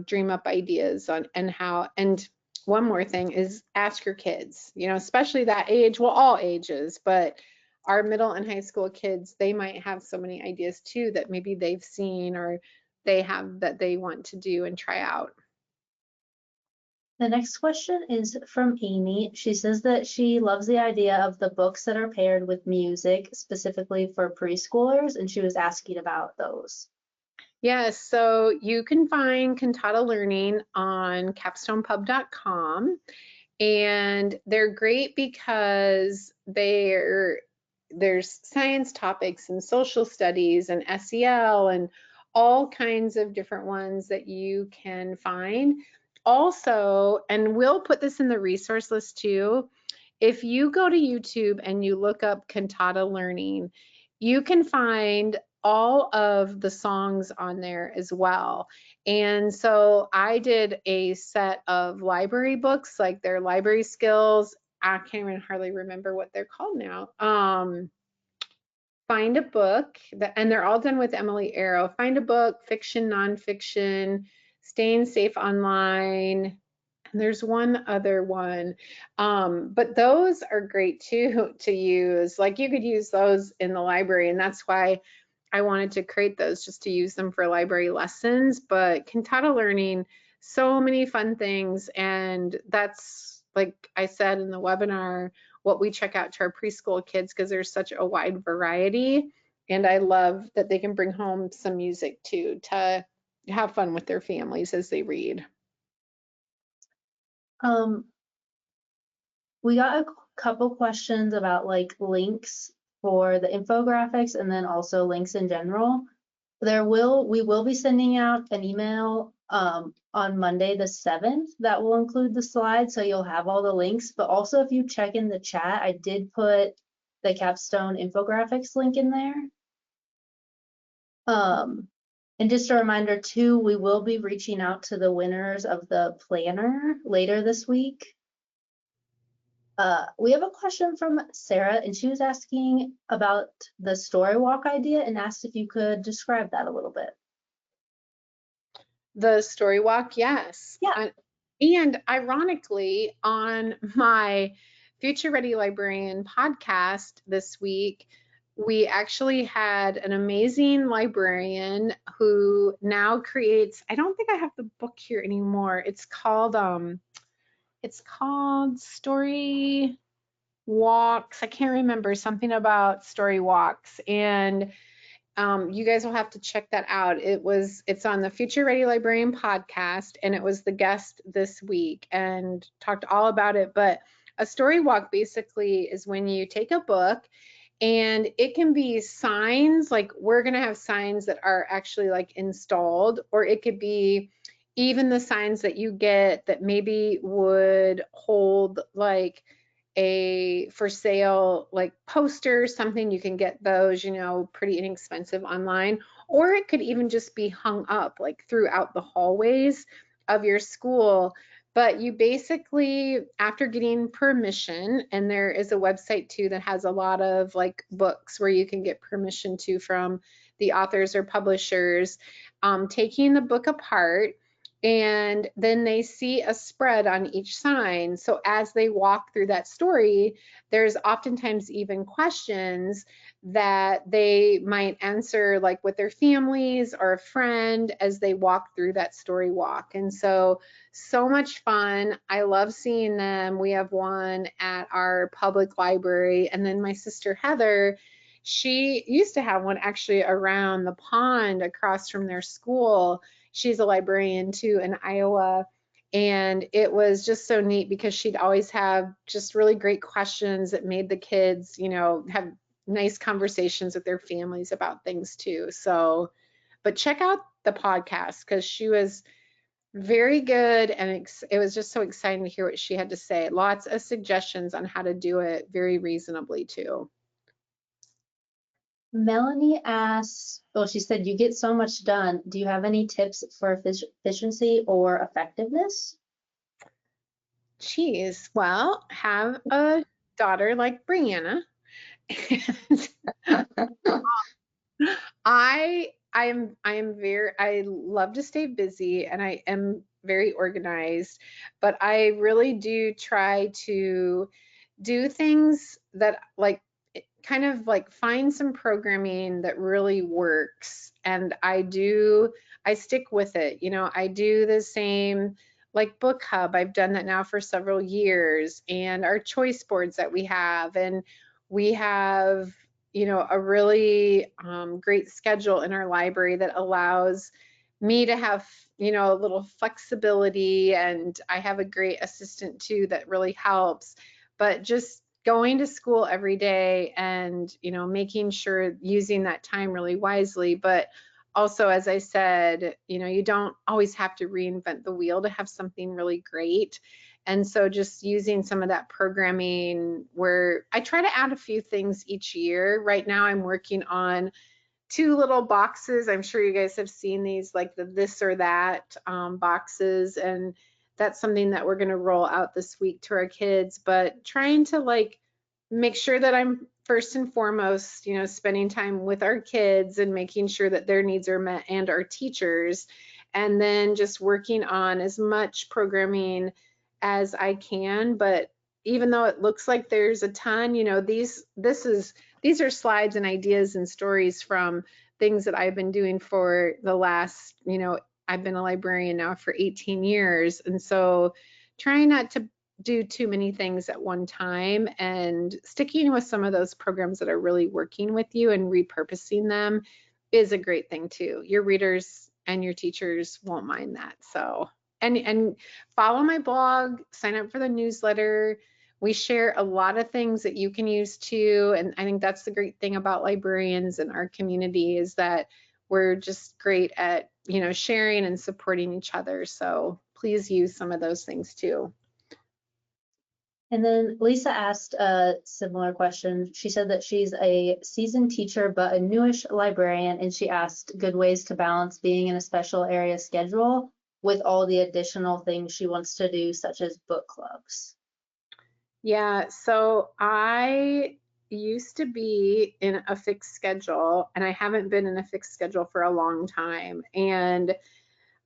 dream up ideas on and how. And one more thing is ask your kids, especially that age, well, all ages, but our middle and high school kids, they might have so many ideas too that maybe they've seen or they have that they want to do and try out. The next question is from Amy. She says that she loves the idea of the books that are paired with music, specifically for preschoolers, and she was asking about those. Yes, so you can find Cantata Learning on capstonepub.com, and they're great because there's science topics and social studies and SEL and all kinds of different ones that you can find. Also, and we'll put this in the resource list too, if you go to YouTube and you look up Cantata Learning, you can find all of the songs on there as well. And so I did a set of library books, like their library skills. I can't even hardly remember what they're called now. Find a book that, and they're all done with Emily Arrow. Find a book, fiction, nonfiction, staying safe online. And there's one other one. But those are great too to use. Like you could use those in the library, and that's why I wanted to create those just to use them for library lessons. But Cantata Learning, so many fun things. And that's, like I said in the webinar, what we check out to our preschool kids because there's such a wide variety. And I love that they can bring home some music too to have fun with their families as they read. Um, we got a couple questions about like links for the infographics and then also links in general. We will be sending out an email on Monday the 7th that will include the slides, so you'll have all the links. But also, if you check in the chat, I did put the capstone infographics link in there. And just a reminder too, we will be reaching out to the winners of the planner later this week. We have a question from Sarah, and she was asking about the story walk idea and asked if you could describe that a little bit. The story walk, yes. Yeah. And ironically, on my Future Ready Librarian podcast this week, we actually had an amazing librarian who now creates, I don't think I have the book here anymore. It's called Story Walks. I can't remember, something about story walks. And You guys will have to check that out. It's on the Future Ready Librarian podcast, and it was the guest this week and talked all about it. But a story walk basically is when you take a book, and it can be signs, like we're going to have signs that are actually like installed, or it could be even the signs that you get that maybe would hold like a for sale like poster, something. You can get those, pretty inexpensive online, or it could even just be hung up like throughout the hallways of your school. But you basically, after getting permission, and there is a website too that has a lot of like books where you can get permission to from the authors or publishers, taking the book apart, and then they see a spread on each sign. So as they walk through that story, there's oftentimes even questions that they might answer like with their families or a friend as they walk through that story walk. And so much fun. I love seeing them. We have one at our public library, and then my sister Heather, she used to have one actually around the pond across from their school. She's a librarian too in Iowa. And it was just so neat because she'd always have just really great questions that made the kids, have nice conversations with their families about things too. So, but check out the podcast because she was very good, and it was just so exciting to hear what she had to say. Lots of suggestions on how to do it very reasonably too. Melanie asks, well, she said, you get so much done. Do you have any tips for efficiency or effectiveness? Geez, well, have a daughter like Brianna. And I love to stay busy, and I am very organized, but I really do try to do things that like kind of like find some programming that really works, and I stick with it. I do the same like book hub. I've done that now for several years, and our choice boards that we have, and we have a really great schedule in our library that allows me to have a little flexibility, and I have a great assistant too that really helps. But just going to school every day and making sure using that time really wisely. But also, as I said, you don't always have to reinvent the wheel to have something really great. And so just using some of that programming, where I try to add a few things each year. Right now I'm working on two little boxes. I'm sure you guys have seen these, like the this or that boxes, and that's something that we're going to roll out this week to our kids. But trying to like make sure that I'm first and foremost, spending time with our kids and making sure that their needs are met, and our teachers, and then just working on as much programming as I can. But even though it looks like there's a ton, these are slides and ideas and stories from things that I've been doing for the last, I've been a librarian now for 18 years. And so trying not to do too many things at one time, and sticking with some of those programs that are really working with you and repurposing them is a great thing too. Your readers and your teachers won't mind that. So, and follow my blog, sign up for the newsletter. We share a lot of things that you can use too. And I think that's the great thing about librarians in our community, is that we're just great at, sharing and supporting each other. So please use some of those things too. And then Lisa asked a similar question. She said that she's a seasoned teacher, but a newish librarian, and she asked good ways to balance being in a special area schedule with all the additional things she wants to do, such as book clubs. Yeah, so I used to be in a fixed schedule, and I haven't been in a fixed schedule for a long time. And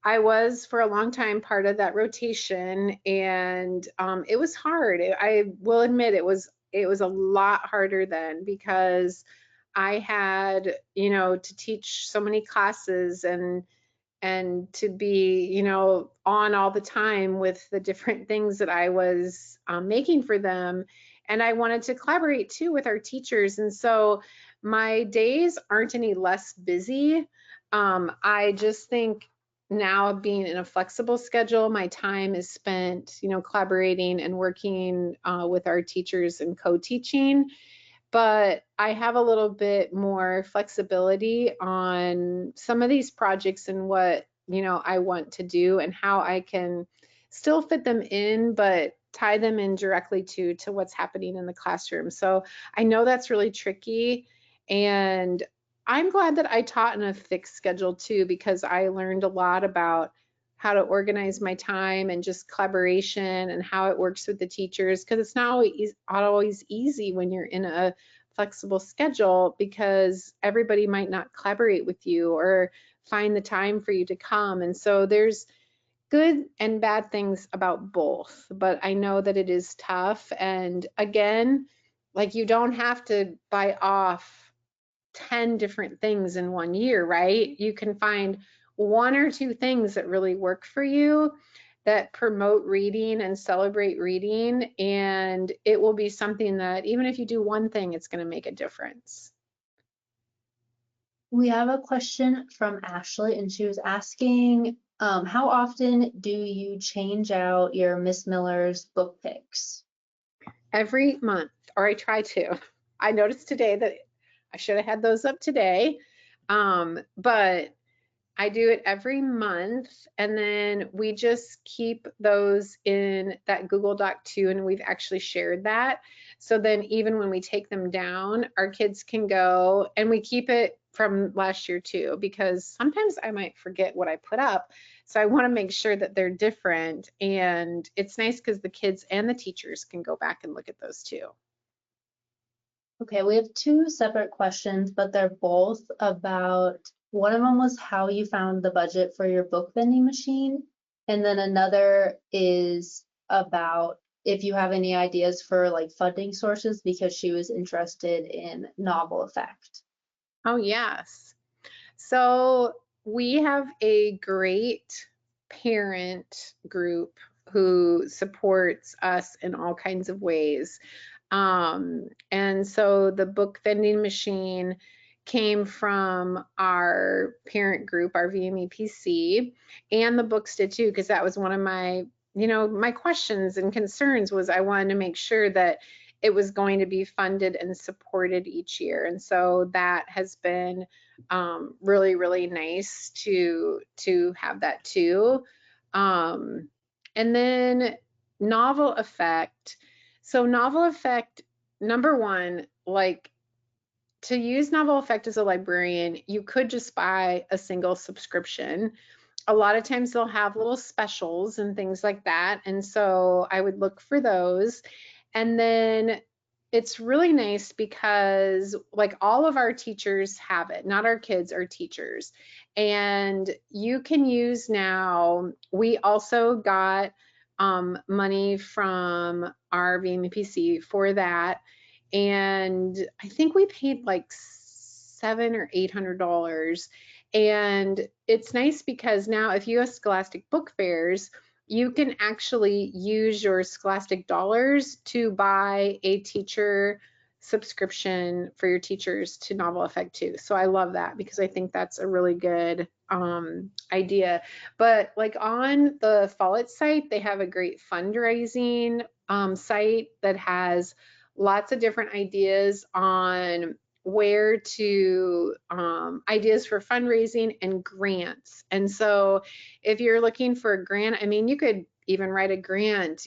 I was for a long time part of that rotation, and it was hard. I will admit it was a lot harder then, because I had, to teach so many classes, and to be, on all the time with the different things that I was making for them. And I wanted to collaborate too with our teachers. And so my days aren't any less busy. I just think now being in a flexible schedule, my time is spent, collaborating and working with our teachers and co-teaching. But I have a little bit more flexibility on some of these projects and what, I want to do and how I can still fit them in, but tie them in directly to what's happening in the classroom. So I know that's really tricky. And I'm glad that I taught in a fixed schedule too, because I learned a lot about how to organize my time and just collaboration and how it works with the teachers, because it's not always easy when you're in a flexible schedule, because everybody might not collaborate with you or find the time for you to come. And so there's good and bad things about both, but I know that it is tough. And again, like, you don't have to buy off 10 different things in one year, right? You can find one or two things that really work for you, that promote reading and celebrate reading, and it will be something that even if you do one thing, it's going to make a difference. We have a question from Ashley, and she was asking, how often do you change out your Miss Miller's book picks? Every month, or I try to. I noticed today that I should have had those up today, but I do it every month, and then we just keep those in that Google Doc too, and we've actually shared that. So then even when we take them down, our kids can go, and we keep it from last year too, because sometimes I might forget what I put up. So I want to make sure that they're different, and it's nice because the kids and the teachers can go back and look at those too. Okay, we have two separate questions, but they're both about, one of them was how you found the budget for your book vending machine, and then another is about if you have any ideas for like funding sources, because she was interested in novel effect. Oh, yes. So we have a great parent group who supports us in all kinds of ways. And so the book vending machine came from our parent group, our VMEPC, and the books did too, because that was one of my, my questions and concerns. Was I wanted to make sure that it was going to be funded and supported each year. And so that has been really, really nice to have that too. Um, and then novel effect. So novel effect, number one, like, to use novel effect as a librarian, you could just buy a single subscription. A lot of times they'll have little specials and things like that. And so I would look for those. And then it's really nice because, like, all of our teachers have it, not our kids, our teachers. And you can use now, we also got money from our VMPC for that. And I think we paid like $700 or $800. And it's nice because now if you have Scholastic Book Fairs, you can actually use your Scholastic dollars to buy a teacher subscription for your teachers to Novel Effect too. So I love that because I think that's a really good idea. But like on the Follett site, they have a great fundraising site that has lots of different ideas on where to ideas for fundraising and grants. And so if you're looking for a grant, I mean, you could even write a grant,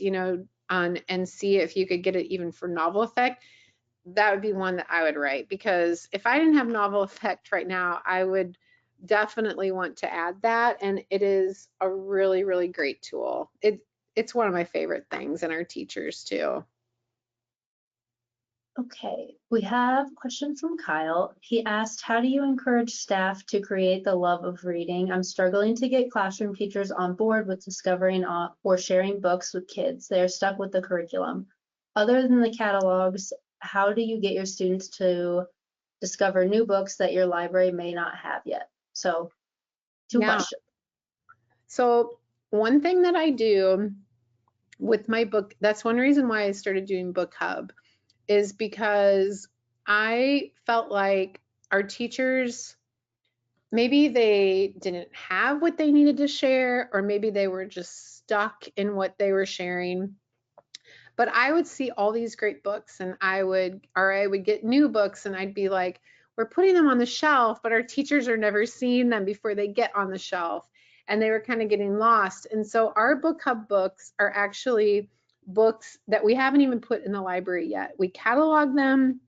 on and see if you could get it even for Novel Effect. That would be one that I would write, because if I didn't have Novel Effect right now, I would definitely want to add that. And it is a really, really great tool. It's one of my favorite things, and our teachers too. Okay, we have a question from Kyle. He asked, how do you encourage staff to create the love of reading? I'm struggling to get classroom teachers on board with discovering or sharing books with kids. They are stuck with the curriculum. Other than the catalogs, how do you get your students to discover new books that your library may not have yet? So, two Yeah. questions. So one thing that I do with my book, that's one reason why I started doing Book Hub, is because I felt like our teachers, maybe they didn't have what they needed to share, or maybe they were just stuck in what they were sharing. But I would see all these great books and I would get new books and I'd be like, we're putting them on the shelf, but our teachers are never seeing them before they get on the shelf. And they were kind of getting lost. And so our book hub books are actually books that we haven't even put in the library yet. We catalog them,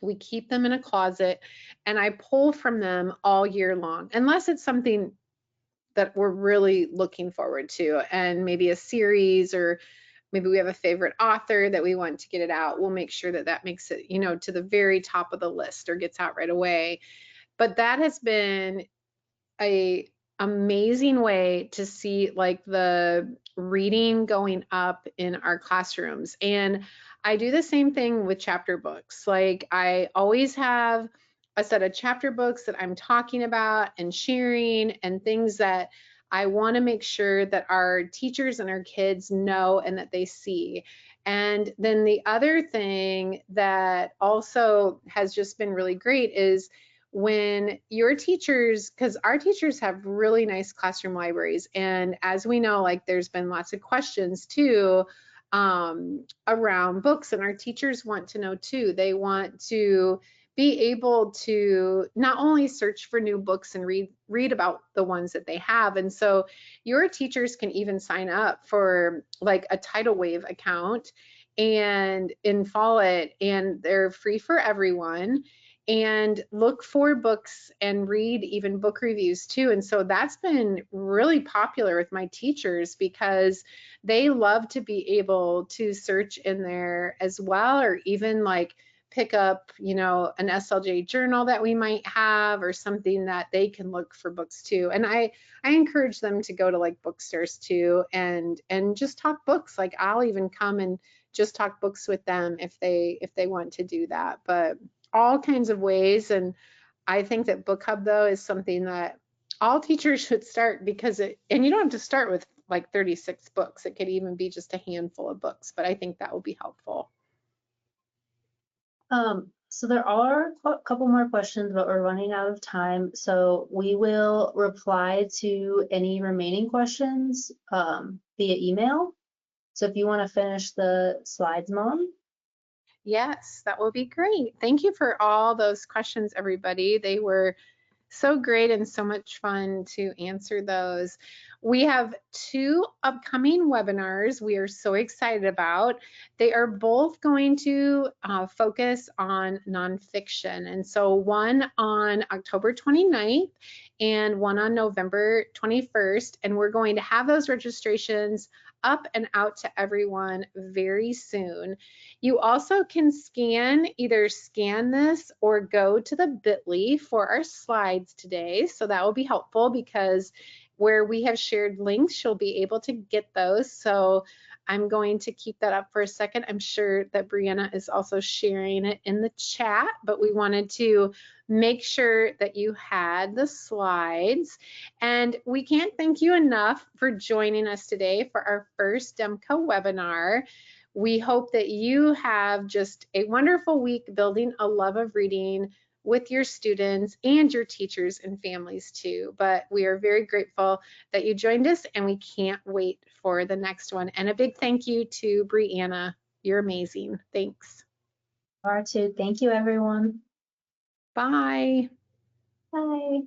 we keep them in a closet, and I pull from them all year long, unless it's something that we're really looking forward to, and maybe a series, or maybe we have a favorite author that we want to get it out. We'll make sure that that makes it, to the very top of the list or gets out right away. But that has been a amazing way to see like the reading going up in our classrooms. And I do the same thing with chapter books. Like I always have a set of chapter books that I'm talking about and sharing, and things that I want to make sure that our teachers and our kids know and that they see. And then the other thing that also has just been really great is when your teachers, because our teachers have really nice classroom libraries, and as we know, like there's been lots of questions too around books, and our teachers want to know too. They want to be able to not only search for new books and read about the ones that they have. And so your teachers can even sign up for like a tidal wave account and in Follett, and they're free for everyone, and look for books and read even book reviews too. And so that's been really popular with my teachers because they love to be able to search in there as well, or even like pick up, an SLJ journal that we might have, or something that they can look for books too. And I encourage them to go to like bookstores too, and just talk books. Like I'll even come and just talk books with them if they want to do that. But all kinds of ways. And I think that book hub though is something that all teachers should start, because and you don't have to start with like 36 books. It could even be just a handful of books, but I think that will be helpful. So there are a couple more questions, but we're running out of time. So we will reply to any remaining questions via email. So if you want to finish the slides, Mom. Yes, that will be great. Thank you for all those questions, everybody. They were so great and so much fun to answer those. We have two upcoming webinars we are so excited about. They are both going to focus on nonfiction. And so one on October 29th and one on November 21st. And we're going to have those registrations up and out to everyone very soon. You also can either scan this or go to the bit.ly for our slides today. So that will be helpful, because where we have shared links, you'll be able to get those. So I'm going to keep that up for a second. I'm sure that Brianna is also sharing it in the chat, but we wanted to make sure that you had the slides. And we can't thank you enough for joining us today for our first Demco webinar. We hope that you have just a wonderful week building a love of reading with your students and your teachers and families too. But we are very grateful that you joined us, and we can't wait for the next one. And a big thank you to Brianna. You're amazing. Thanks. R2. Thank you, everyone. Bye. Bye.